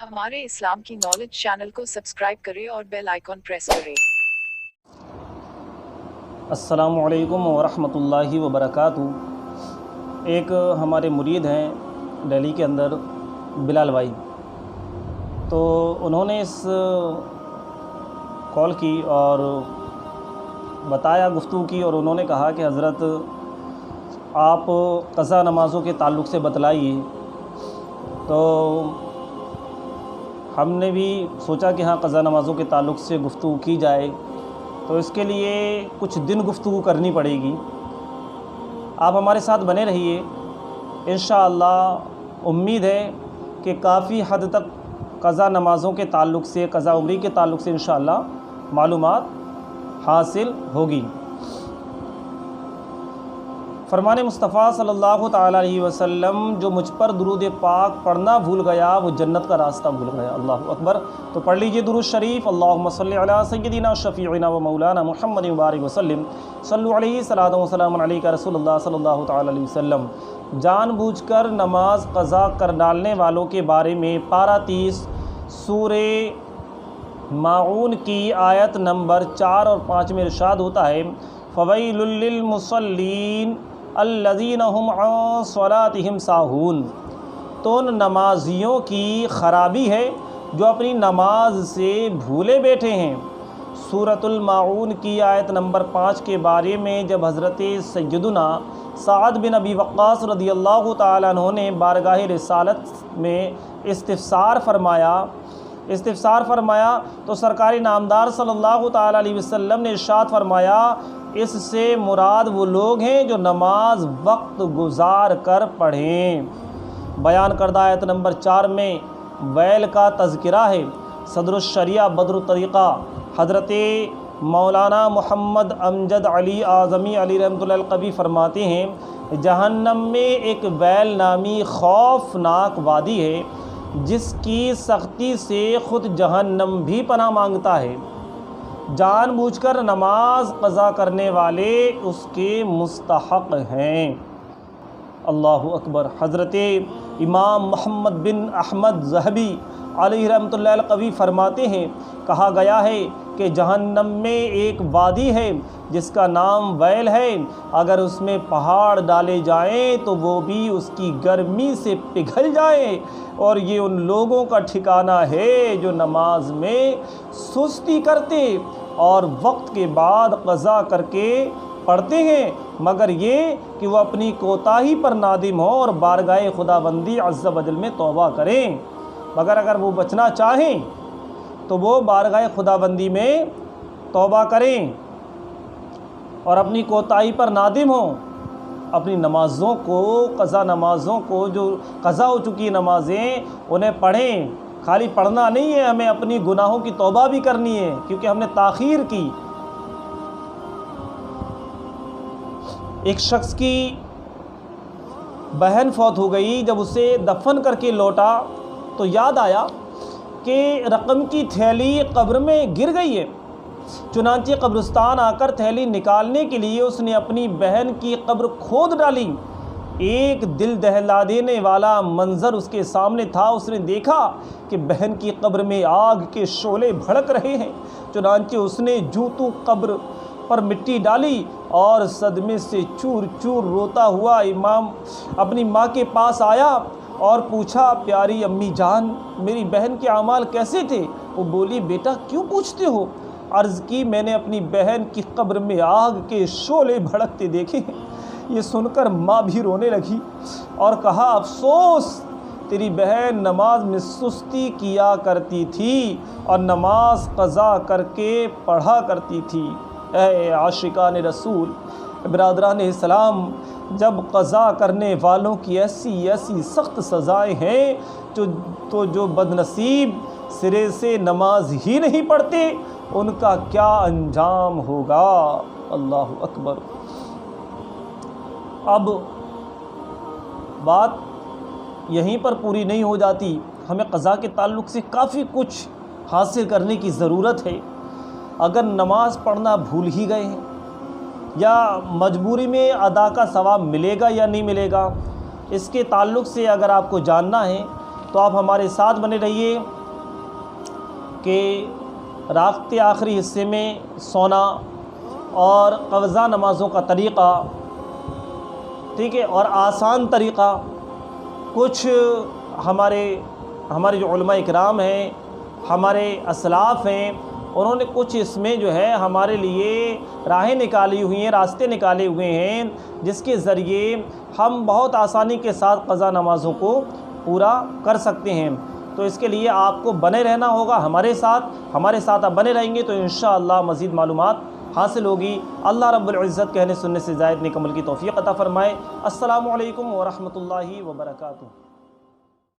हमारे इस्लाम की knowledge channel को सब्सक्राइब करें और बेल आइकॉन प्रेस करें। अस्सलामु अलैकुम वरहमतुल्लाहि वबरकातुहू। एक हमारे मुरीद हैं दिल्ली के अंदर, बिलाल भाई, तो उन्होंने इस कॉल की और बताया, गुफ्तगू की, और उन्होंने कहा कि हज़रत आप क़ज़ा नमाज़ों के ताल्लुक़ से बतलाइए। तो हमने भी सोचा कि हाँ, क़ज़ा नमाज़ों के ताल्लुक़ से गुफ्तगू की जाए, तो इसके लिए कुछ दिन गुफ्तगू करनी पड़ेगी। आप हमारे साथ बने रहिए, इंशाअल्लाह उम्मीद है कि काफ़ी हद तक क़ज़ा नमाज़ों के ताल्लुक़ से, क़ज़ा उम्री के ताल्लुक़ से इंशाअल्लाह मालूमात हासिल होगी। फ़रमान मुस्तफ़ा सल्लल्लाहु तआला अलैहि वसल्लम, जो मुझ पर दुरूद पाक पढ़ना भूल गया वो जन्नत का रास्ता भूल गया। अल्लाहु अकबर। तो पढ़ लीजिए दुरूद शरीफ, अल्लाहुम्मा सल्लि अला सय्यिदिना शफ़ीइना व मौलाना मुहम्मद मुबारक वसल्लम, सल्लु अलैहि सलातु व सलामुन अलैका रसूलुल्लाह सल्लल्लाहु तआला अलैहि वसल्लम। जानबूझकर नमाज क़ज़ा कर डालने वालों के बारे में पारा 30 सूरे माऊन की आयत नंबर 4 और 5 में इरशाद होता है, फ़वैलुल लिल मुसल्लीन अल्लज़ीना हुम अन सलातिहिम साहून। तो उन नमाजियों की खराबी है जो अपनी नमाज से भूले बैठे हैं। सूरतुल माऊन की आयत नंबर 5 के बारे में जब हज़रत सय्यदुना साद बिन अबी वक्कास रदियल्लाहु ताला अन्हु ने बारगाह रिसालत में इस्तिफ़सार फरमाया तो सरकारी नामदार सल्लल्लाहु ताला अलैहि वसल्लम ने इरशाद फरमाया, इससे मुराद वो लोग हैं जो नमाज वक्त गुजार कर पढ़ें। बयान करदा आयत नंबर 4 में वैल का तज़किरा है। सदरुश शरिया बदरुत तरीक़ा हज़रत मौलाना मोहम्मद अमजद अली आज़मी अली रहमतुल्लाह अलकबी फरमाते हैं, जहन्नम में एक वैल नामी खौफनाक वादी है जिसकी सख्ती से ख़ुद जहन्नम भी पनाह मांगता है। जानबूझकर नमाज क़ज़ा करने वाले उसके मुस्तहक़ हैं। अल्लाहु अकबर। हज़रत इमाम मोहम्मद बिन अहमद ज़हबी अलैहि रहमतुल्लाह अलकवी फरमाते हैं, कहा गया है कि जहन्नम में एक वादी है जिसका नाम वैल है। अगर उसमें पहाड़ डाले जाएं तो वो भी उसकी गर्मी से पिघल जाएं। और ये उन लोगों का ठिकाना है जो नमाज में सुस्ती करते और वक्त के बाद क़ज़ा करके पढ़ते हैं, मगर ये कि वो अपनी कोताही पर नादिम हो और बारगाह खुदाबंदी अज़्ज़ा वजल में तौबा करें। मगर अगर वो बचना चाहें तो वो बारगाह खुदाबंदी में तौबा करें और अपनी कोताही पर नादिम हों। अपनी नमाज़ों को, क़ज़ा नमाज़ों को, जो क़ज़ा हो चुकी नमाज़ें, उन्हें पढ़ें। खाली पढ़ना नहीं है, हमें अपनी गुनाहों की तौबा भी करनी है, क्योंकि हमने ताख़ीर की। एक शख्स की बहन फौत हो गई। जब उसे दफन करके लौटा तो याद आया कि रकम की थैली कब्र में गिर गई है। चुनांचे कब्रिस्तान आकर थैली निकालने के लिए उसने अपनी बहन की कब्र खोद डाली। एक दिल दहला देने वाला मंज़र उसके सामने था। उसने देखा कि बहन की कब्र में आग के शोले भड़क रहे हैं। चुनांचे उसने जूतों कब्र पर मिट्टी डाली और सदमे से चूर चूर रोता हुआ इमाम अपनी माँ के पास आया और पूछा, प्यारी अम्मी जान, मेरी बहन के अमाल कैसे थे? वो बोली, बेटा क्यों पूछते हो? अर्ज़ की, मैंने अपनी बहन की कब्र में आग के शोले भड़कते देखे हैं। ये सुनकर माँ भी रोने लगी और कहा, अफसोस, तेरी बहन नमाज में सुस्ती किया करती थी और नमाज क़ज़ा करके पढ़ा करती थी। ऐ आशिकान रसूल, बिरादरान इस्लाम, जब क़ज़ा करने वालों की ऐसी ऐसी सख्त सज़ाएँ हैं तो जो बदनसीब सिरे से नमाज ही नहीं पढ़ते, उनका क्या अंजाम होगा। अल्लाहु अकबर। अब बात यहीं पर पूरी नहीं हो जाती। हमें क़ज़ा के ताल्लुक़ से काफ़ी कुछ हासिल करने की ज़रूरत है। अगर नमाज पढ़ना भूल ही गए हैं या मजबूरी में अदा का सवाब मिलेगा या नहीं मिलेगा, इसके ताल्लुक़ से अगर आपको जानना है تو آپ ہمارے ساتھ بنے رہیے کہ رات کے آخری حصے میں سونا اور قضا نمازوں کا طریقہ، ٹھیک ہے، اور آسان طریقہ کچھ ہمارے جو علماء اکرام ہیں، ہمارے اسلاف ہیں، انہوں نے کچھ اس میں جو ہے ہمارے لیے راہیں نکالی ہوئی ہیں، راستے نکالے ہوئے ہیں، جس کے ذریعے ہم بہت آسانی کے ساتھ قضا نمازوں کو پورا کر سکتے ہیں۔ تو اس کے لیے آپ کو بنے رہنا ہوگا ہمارے ساتھ آپ بنے رہیں گے تو انشاءاللہ مزید معلومات حاصل ہوگی۔ اللہ رب العزت کہنے سننے سے زائد نیک عمل کی توفیق عطا فرمائے۔ السلام علیکم ورحمۃ اللہ وبرکاتہ۔